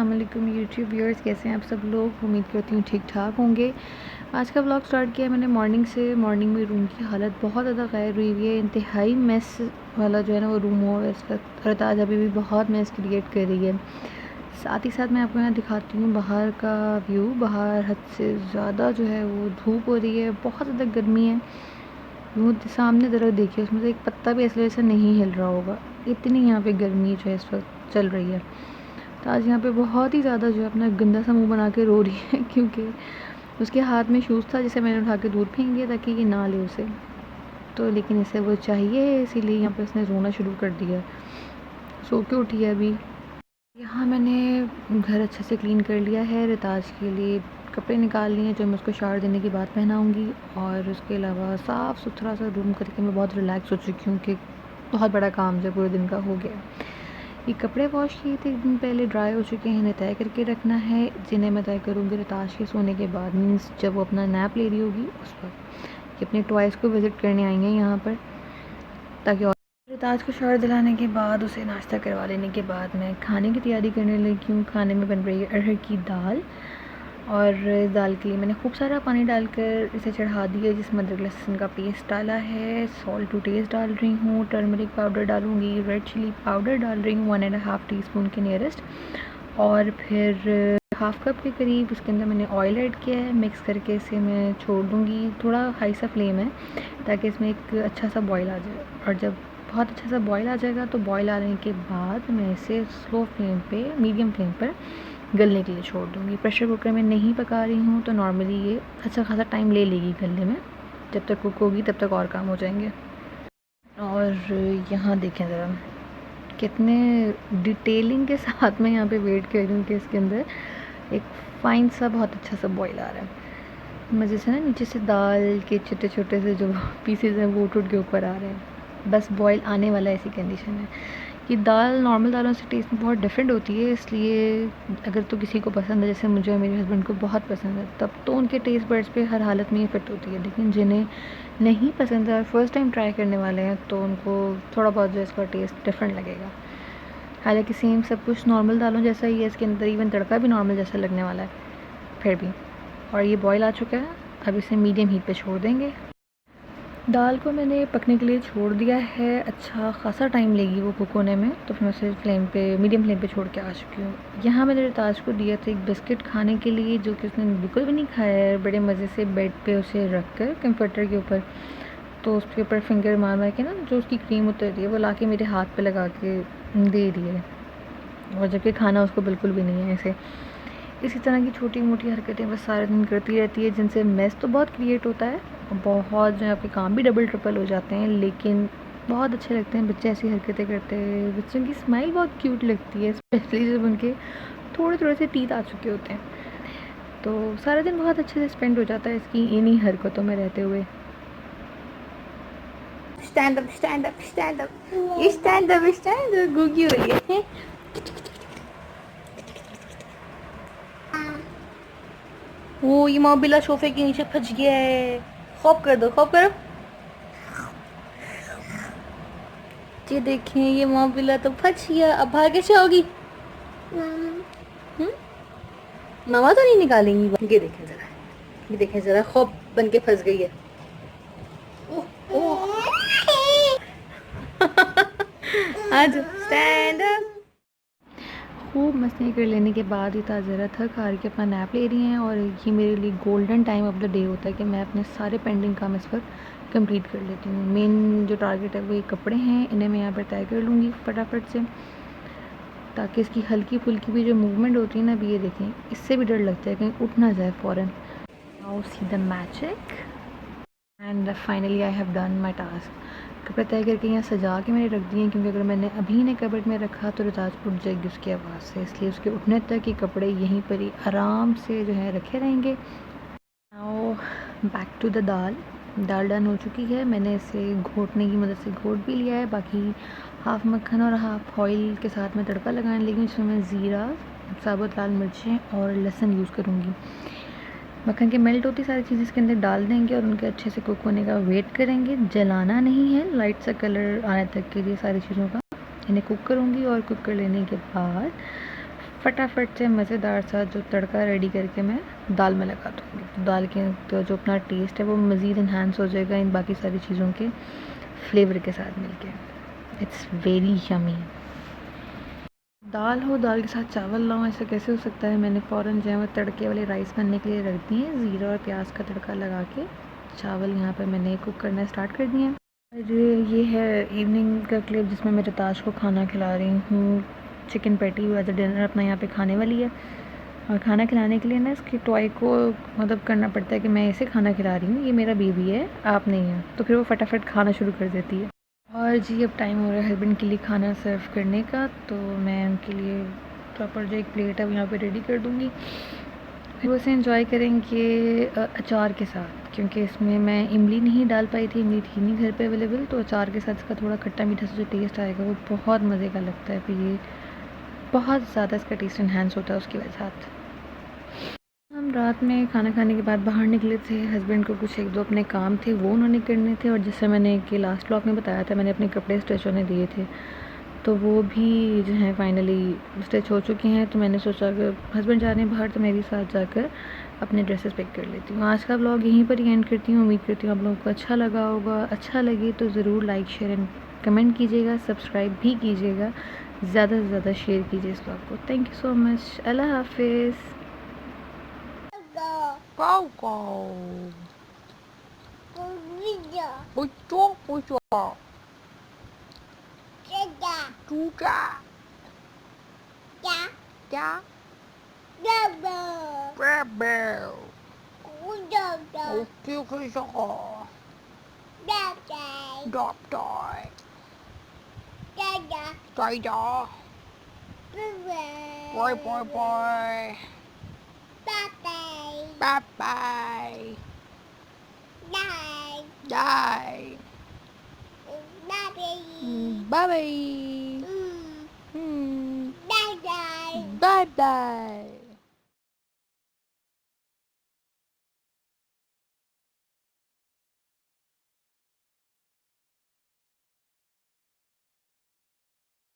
अस्सलाम वालेकुम YouTube viewers, कैसे हैं आप सब लोग। उम्मीद करती हूँ ठीक ठाक होंगे। आज का ब्लॉग स्टार्ट किया मैंने मॉर्निंग में रूम की हालत बहुत ज़्यादा गैर हुई हुई है। इंतहाई मेस वाला जो है ना वो रूम हो इस वक्त। रताज अभी भी बहुत मेस क्रिएट कर रही है। साथ ही साथ मैं आपको यहाँ दिखाती हूँ बाहर का व्यू। बाहर हद से ज़्यादा जो है वो धूप हो रही है, बहुत ज़्यादा गर्मी है। वो सामने दरख्त देखिए, उसमें से एक पत्ता भी ऐसे वैसे नहीं हिल रहा होगा, इतनी यहाँ पे गर्मी जो है इस वक्त चल रही है। तो आज यहाँ पे बहुत ही ज़्यादा जो है अपना गंदा सा मुँह बना के रो रही है क्योंकि उसके हाथ में शूज़ था जिसे मैंने उठा के दूर फेंक दिया ताकि ये ना ले उसे। तो लेकिन इसे वो चाहिए, इसीलिए यहाँ पे उसने रोना शुरू कर दिया। सो के उठी है अभी। यहाँ मैंने घर अच्छे से क्लीन कर लिया है। रिताज के लिए कपड़े निकाल लिए जो मैं उसको शावर देने के बाद पहनाऊँगी, और उसके अलावा साफ़ सुथरा सा रूम करके मैं बहुत रिलैक्स हो चुकी हूँ कि बहुत बड़ा काम जो पूरे दिन का हो गया। ये कपड़े वॉश किए थे एक दिन पहले, ड्राई हो चुके हैं, इन्हें तय करके रखना है, जिन्हें मैं तय करूँगी रिताज के सोने के बाद, मीन्स जब वो अपना नैप ले रही होगी उस वक्त। ये अपने टॉयज़ को विज़िट करने आई हैं यहाँ पर, ताकि और रिताज को शावर दिलाने के बाद उसे नाश्ता करवा लेने के बाद मैं खाने की तैयारी करने लगी हूँ। खाने में बन रही है अरहर की दाल, और इस दाल के लिए मैंने खूब सारा पानी डालकर इसे चढ़ा दिया, जिसमें अदरक लहसुन का पेस्ट डाला है, सॉल्ट टू टेस्ट डाल रही हूँ, टर्मरिक पाउडर डालूँगी, रेड चिली पाउडर डाल रही हूँ 1.5 टीस्पून के नियरेस्ट, और फिर हाफ़ कप के करीब उसके अंदर मैंने ऑयल ऐड किया है। मिक्स करके इसे मैं छोड़ दूँगी, थोड़ा हाई सा फ्लेम है ताकि इसमें एक अच्छा सा बॉयल आ जाए, और जब बहुत अच्छा सा बॉयल आ जाएगा तो बॉयल आने के बाद मैं इसे स्लो फ्लेम पे मीडियम फ्लेम पर गलने के लिए छोड़ दूँगी। प्रेशर कुकर में नहीं पका रही हूँ तो नॉर्मली ये अच्छा खासा टाइम ले लेगी गलने में। जब तक कुक होगी तब तक और काम हो जाएंगे। और यहाँ देखें ज़रा कितने डिटेलिंग के साथ मैं यहाँ पे वेट कर रही हूँ कि इसके अंदर एक फ़ाइन सा बहुत अच्छा सा बॉयल आ रहा है। मज़े से ना नीचे से दाल के छोटे छोटे से जो पीसेज हैं वो टूट के ऊपर आ रहे हैं। बस बॉयल आने वाला ऐसी कंडीशन है। ये दाल नॉर्मल दालों से टेस्ट में बहुत डिफरेंट होती है, इसलिए अगर तो किसी को पसंद है, जैसे मुझे और मेरे हस्बैंड को बहुत पसंद है, तब तो उनके टेस्ट बड्स पे हर हालत में इफेक्ट होती है। लेकिन जिन्हें नहीं पसंद है और फर्स्ट टाइम ट्राई करने वाले हैं तो उनको थोड़ा बहुत जो इसका टेस्ट डिफरेंट लगेगा। हालांकि सेम सब कुछ नॉर्मल दालों जैसा ही है, इसके अंदर इवन तड़का भी नॉर्मल जैसा लगने वाला है फिर भी। और ये बॉयल आ चुका है, अब इसे मीडियम हीट पे छोड़ देंगे। दाल को मैंने पकने के लिए छोड़ दिया है, अच्छा खासा टाइम लेगी वो कुक होने में, तो फिर मैं उसे मीडियम फ्लेम पे छोड़ के आ चुकी हूँ। यहाँ मैंने रिताज को दिया था एक बिस्किट खाने के लिए, जो कि उसने बिल्कुल भी नहीं खाया है। बड़े मज़े से बेड पे उसे रख कर कंफर्टर के ऊपर, तो उसके ऊपर फिंगर मार मार के ना जो उसकी क्रीम उतर रही है वो ला के मेरे हाथ पर लगा के दे रही है, और जबकि खाना उसको बिल्कुल भी नहीं है। ऐसे इसी तरह की छोटी मोटी हरकतें बस सारे दिन करती रहती है, जिनसे मेस तो बहुत क्रिएट होता है, बहुत जो है आपके काम भी डबल ट्रिपल हो जाते हैं, लेकिन बहुत अच्छे लगते हैं बच्चे ऐसी हरकतें करते हैं। बच्चों की स्माइल बहुत क्यूट लगती है, स्पेशली जब उनके थोड़े थोड़े से टीथ आ चुके होते हैं, तो सारा दिन बहुत अच्छे से स्पेंड हो जाता है इसकी इन्हीं हरकतों में रहते हुए। Stand up stand up stand up, ये स्टैंड अप गुगी हो रही है। वो ये मोबिला सोफे के नीचे फंस गया है। खौफ कर दो, खौफ करो। ये देखें, ये मोबिला तो फंस गया, अब भाग कैसे होगी। मामा तो नहीं निकालेंगी। ये देखें जरा, ये देखें जरा, खौफ बन के फंस गई है। ओह ओह आज स्टैंड अप। खूब मस्ती कर लेने के बाद ये ज़रा थक हार के अपना नैप ले रही हैं, और ये मेरे लिए golden time of the day होता है कि मैं अपने सारे पेंडिंग काम इस वक्त कंप्लीट कर लेती हूँ। मेन जो टारगेट है वो ये कपड़े हैं, इन्हें मैं यहाँ पर तय कर लूँगी फटाफट से, ताकि इसकी हल्की फुल्की भी जो मूवमेंट होती है ना, अभी ये देखें, इससे भी डर लगता है कहीं उठ ना जाए फ़ौरन। Now see the magic, and finally I have done my task. कपड़े तय करके यहाँ सजा के मैंने रख दिए, क्योंकि अगर मैंने अभी इन्हें कबर्ड में रखा तो रिताज उठ जाएगी उसकी आवाज़ से, इसलिए उसके उठने तक ये कपड़े यहीं पर ही आराम से जो है रखे रहेंगे। Now back to the dal. दाल डन हो चुकी है, मैंने इसे घोटने की मदद से घोट भी लिया है। बाकी हाफ़ मक्खन और हाफ़ ऑयल के साथ मैं तड़का लगाने लगी हूँ, जिसमें मैं ज़ीरा, साबुत लाल मिर्चें और लहसुन यूज़ करूँगी। मक्खन के मेल्ट होती सारी चीज़ें इसके अंदर डाल देंगे और उनके अच्छे से कुक होने का वेट करेंगे। जलाना नहीं है, लाइट सा कलर आने तक के लिए सारी चीज़ों का इन्हें कुक करूँगी, और कुक कर लेने के बाद फटाफट से मज़ेदार सा जो तड़का रेडी करके मैं दाल में लगा दूँगी। तो दाल के तो जो अपना टेस्ट है वो मज़ीद इन्हांस हो जाएगा इन बाकी सारी चीज़ों के फ्लेवर के साथ मिलके। It's very yummy. दाल हो, दाल के साथ चावल ना हो, ऐसा कैसे हो सकता है। मैंने फ़ौरन जो है वो तड़के वाले राइस बनने के लिए रख दिए हैं। ज़ीरा और प्याज का तड़का लगा के चावल यहाँ पर मैंने कुक करना स्टार्ट कर दिए हैं। और ये है इवनिंग का क्लिप जिसमें मैं रिताश को खाना खिला रही हूँ। Chicken patty as a dinner अपना यहाँ पे खाने वाली है। और खाना खिलाने के लिए ना इसके टॉय को मतलब करना पड़ता है कि मैं इसे खाना खिला रही हूँ, ये मेरा बेबी है, आप नहीं हैं। तो फिर वो फटाफट खाना शुरू कर देती है। और जी अब टाइम हो रहा है हस्बैंड के लिए खाना सर्व करने का। तो मैं उनके लिए प्रॉपर जो एक प्लेट है वो यहाँ पे रेडी कर दूँगी। फिर वो इसे एंजॉय करेंगे अचार के साथ, क्योंकि इसमें मैं इमली नहीं डाल पाई थी, इमली थी नहीं घर पे अवेलेबल। तो अचार के साथ इसका थोड़ा खट्टा मीठा सा जो टेस्ट आएगा वो बहुत मज़े का लगता है। फिर ये बहुत ज़्यादा इसका टेस्ट इन्हांस होता है उसकी वजह साथ। हम रात में खाना खाने के बाद बाहर निकले थे। हस्बैंड को कुछ एक दो अपने काम थे वो उन्होंने करने थे। और जैसे मैंने कि लास्ट ब्लॉग में बताया था, मैंने अपने कपड़े स्टिच होने दिए थे, तो वो भी जो है फाइनली स्टिच हो चुके हैं। तो मैंने सोचा अगर हस्बैंड जा रहे हैं बाहर तो मैं भी साथ जाकर अपने ड्रेसेस पिक कर लेती हूँ। आज का ब्लॉग यहीं पर ही एंड करती हूँ। उम्मीद करती हूँ आप लोगों को अच्छा लगा होगा। अच्छा लगे तो ज़रूर लाइक शेयर एंड कमेंट कीजिएगा, सब्सक्राइब भी कीजिएगा, ज़्यादा से ज़्यादा शेयर कीजिए इस ब्लॉग को। Thank you so much. अल्लाह हाफिज़। Go go. Pucho pucho. Chucha. Ja. Bebel. Okay fisha. Dop toy. Dada. Boy boy boy. Bye bye. Die. Bye bye. Bye bye.